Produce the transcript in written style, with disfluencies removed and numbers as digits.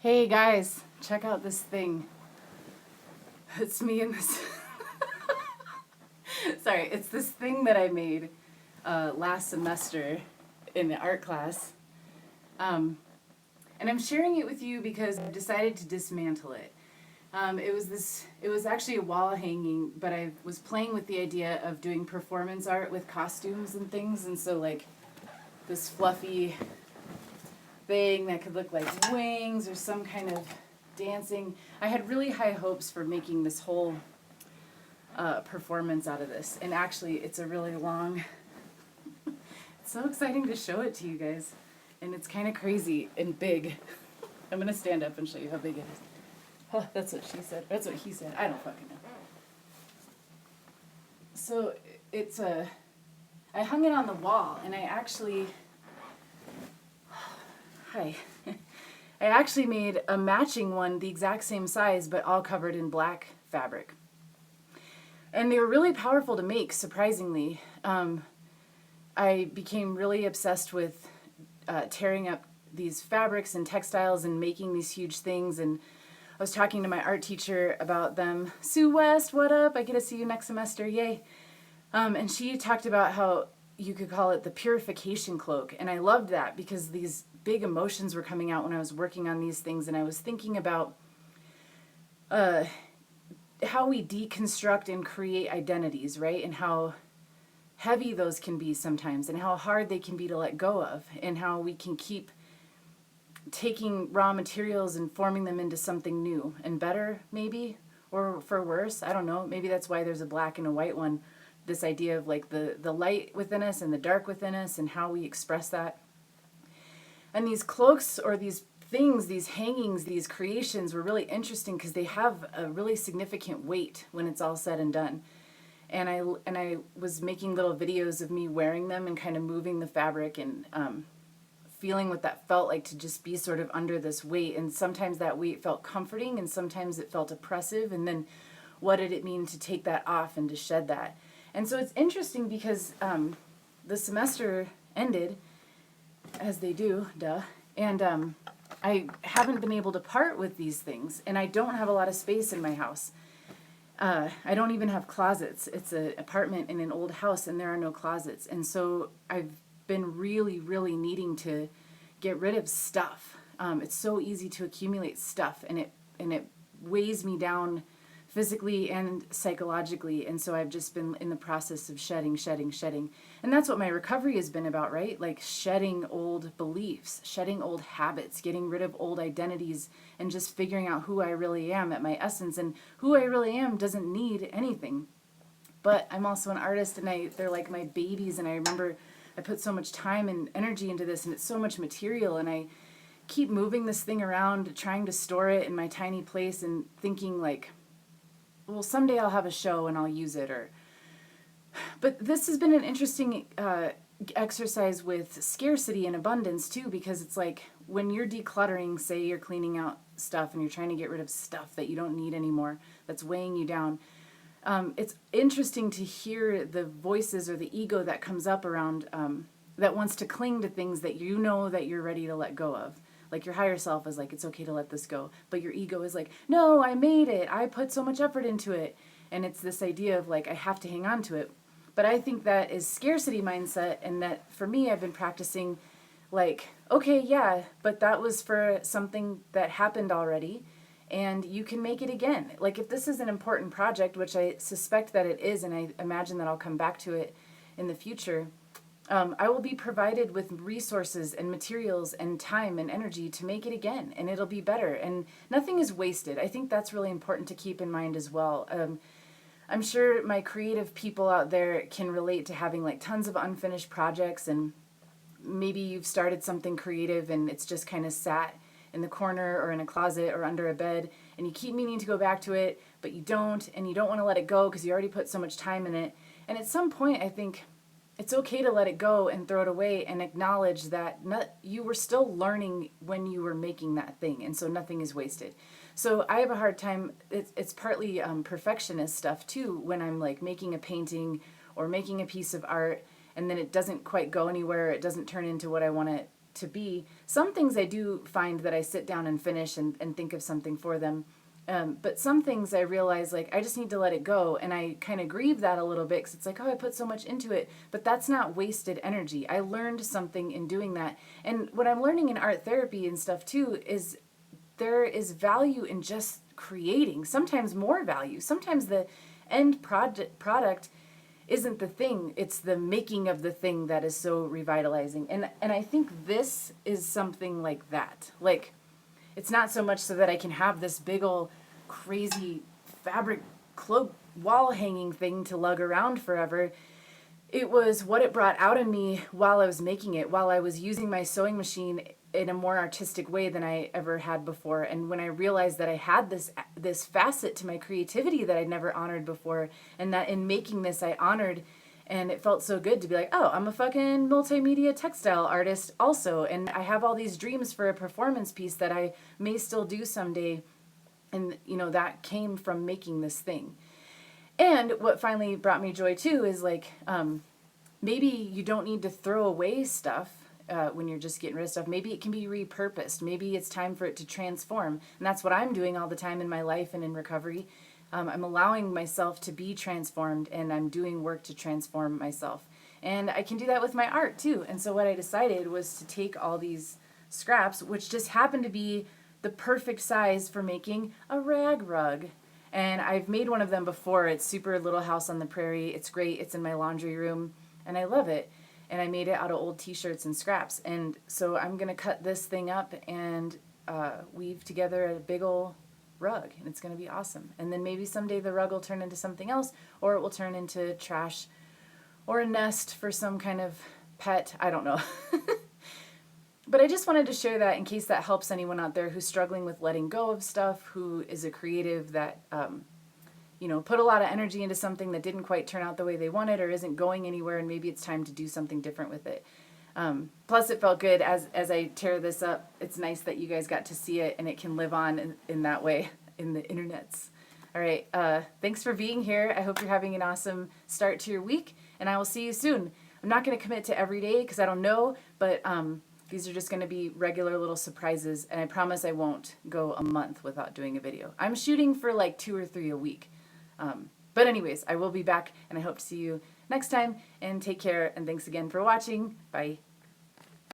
Hey guys, check out this thing. It's me and this. Sorry, it's this thing that I made last semester in the art class. Um, and I'm sharing it with you because I decided to dismantle it. It was actually a wall hanging, but I was playing with the idea of doing performance art with costumes and things. And so, like, this fluffy thing that could look like wings or some kind of dancing. I had really high hopes for making this whole performance out of this. And actually, it's a really long, it's so exciting to show it to you guys. And it's kind of crazy and big. I'm going to stand up and show you how big it is. Oh, that's what she said. That's what he said. I don't fucking know. So it's I hung it on the wall and I actually, hi. I actually made a matching one the exact same size but all covered in black fabric. And they were really powerful to make, surprisingly. I became really obsessed with tearing up these fabrics and textiles and making these huge things. And I was talking to my art teacher about them. Sue West, what up? I get to see you next semester. Yay. And she talked about how you could call it the purification cloak. And I loved that because these big emotions were coming out when I was working on these things. And I was thinking about how we deconstruct and create identities, right? And how heavy those can be sometimes and how hard they can be to let go of, and how we can keep taking raw materials and forming them into something new and better, maybe, or for worse. I don't know. Maybe that's why there's a black and a white one. This idea of like the light within us and the dark within us and how we express that. And these cloaks or these things, these hangings, these creations were really interesting because they have a really significant weight when it's all said and done. And I was making little videos of me wearing them and kind of moving the fabric and feeling what that felt like to just be sort of under this weight. And sometimes that weight felt comforting and sometimes it felt oppressive. And then what did it mean to take that off and to shed that? And so it's interesting because the semester ended, as they do, duh. And I haven't been able to part with these things. And I don't have a lot of space in my house. I don't even have closets. It's an apartment in an old house and there are no closets. And so I've been really, really needing to get rid of stuff. It's so easy to accumulate stuff and it weighs me down physically and psychologically. And so I've just been in the process of shedding. And that's what my recovery has been about, right? Like shedding old beliefs, shedding old habits, getting rid of old identities, and just figuring out who I really am at my essence. And who I really am doesn't need anything. But I'm also an artist and they're like my babies. And I remember I put so much time and energy into this and it's so much material. And I keep moving this thing around, trying to store it in my tiny place and thinking like, well, someday I'll have a show and I'll use it. But this has been an interesting exercise with scarcity and abundance too, because it's like when you're decluttering, say you're cleaning out stuff and you're trying to get rid of stuff that you don't need anymore, that's weighing you down. It's interesting to hear the voices or the ego that comes up around that wants to cling to things that you know that you're ready to let go of. Like your higher self is like, it's okay to let this go. But your ego is like, no, I made it. I put so much effort into it. And it's this idea of like, I have to hang on to it. But I think that is scarcity mindset. And that for me, I've been practicing like, okay, yeah, but that was for something that happened already. And you can make it again. Like if this is an important project, which I suspect that it is, and I imagine that I'll come back to it in the future, I will be provided with resources and materials and time and energy to make it again, and it'll be better. And nothing is wasted. I think that's really important to keep in mind as well. I'm sure my creative people out there can relate to having like tons of unfinished projects, and maybe you've started something creative and it's just kind of sat in the corner or in a closet or under a bed, and you keep meaning to go back to it, but you don't, and you don't want to let it go because you already put so much time in it. And at some point, I think it's okay to let it go and throw it away and acknowledge that you were still learning when you were making that thing, and so nothing is wasted. So I have a hard time, it's partly perfectionist stuff too, when I'm like making a painting or making a piece of art and then it doesn't quite go anywhere, it doesn't turn into what I want it to be. Some things I do find that I sit down and finish and think of something for them. But some things I realize, like, I just need to let it go. And I kind of grieve that a little bit because it's like, oh, I put so much into it. But that's not wasted energy. I learned something in doing that. And what I'm learning in art therapy and stuff too is there is value in just creating, sometimes more value. Sometimes the end product isn't the thing, it's the making of the thing that is so revitalizing. And I think this is something like that. Like, it's not so much so that I can have this big ol' crazy fabric cloak wall hanging thing to lug around forever. It was what it brought out in me while I was making it, while I was using my sewing machine in a more artistic way than I ever had before. And when I realized that I had this facet to my creativity that I'd never honored before, and that in making this I honored, and it felt so good to be like, oh, I'm a fucking multimedia textile artist also, and I have all these dreams for a performance piece that I may still do someday. And that came from making this thing. And what finally brought me joy too is like, maybe you don't need to throw away stuff when you're just getting rid of stuff. Maybe it can be repurposed. Maybe it's time for it to transform. And that's what I'm doing all the time in my life and in recovery. I'm allowing myself to be transformed, and I'm doing work to transform myself. And I can do that with my art too. And so what I decided was to take all these scraps, which just happened to be the perfect size for making a rag rug. And I've made one of them before. It's super Little House on the Prairie. It's great. It's in my laundry room, and I love it. And I made it out of old t-shirts and scraps. And so I'm going to cut this thing up and weave together a big old rug, and it's going to be awesome. And then maybe someday the rug will turn into something else, or it will turn into trash or a nest for some kind of pet. I don't know. But I just wanted to share that in case that helps anyone out there who's struggling with letting go of stuff, who is a creative that, put a lot of energy into something that didn't quite turn out the way they wanted or isn't going anywhere, and maybe it's time to do something different with it. Plus, it felt good as I tear this up. It's nice that you guys got to see it, and it can live on in that way in the internets. All right. Thanks for being here. I hope you're having an awesome start to your week, and I will see you soon. I'm not going to commit to every day because I don't know, but these are just going to be regular little surprises, and I promise I won't go a month without doing a video. I'm shooting for like 2 or 3 a week. But anyways, I will be back, and I hope to see you next time, and take care, and thanks again for watching. Bye.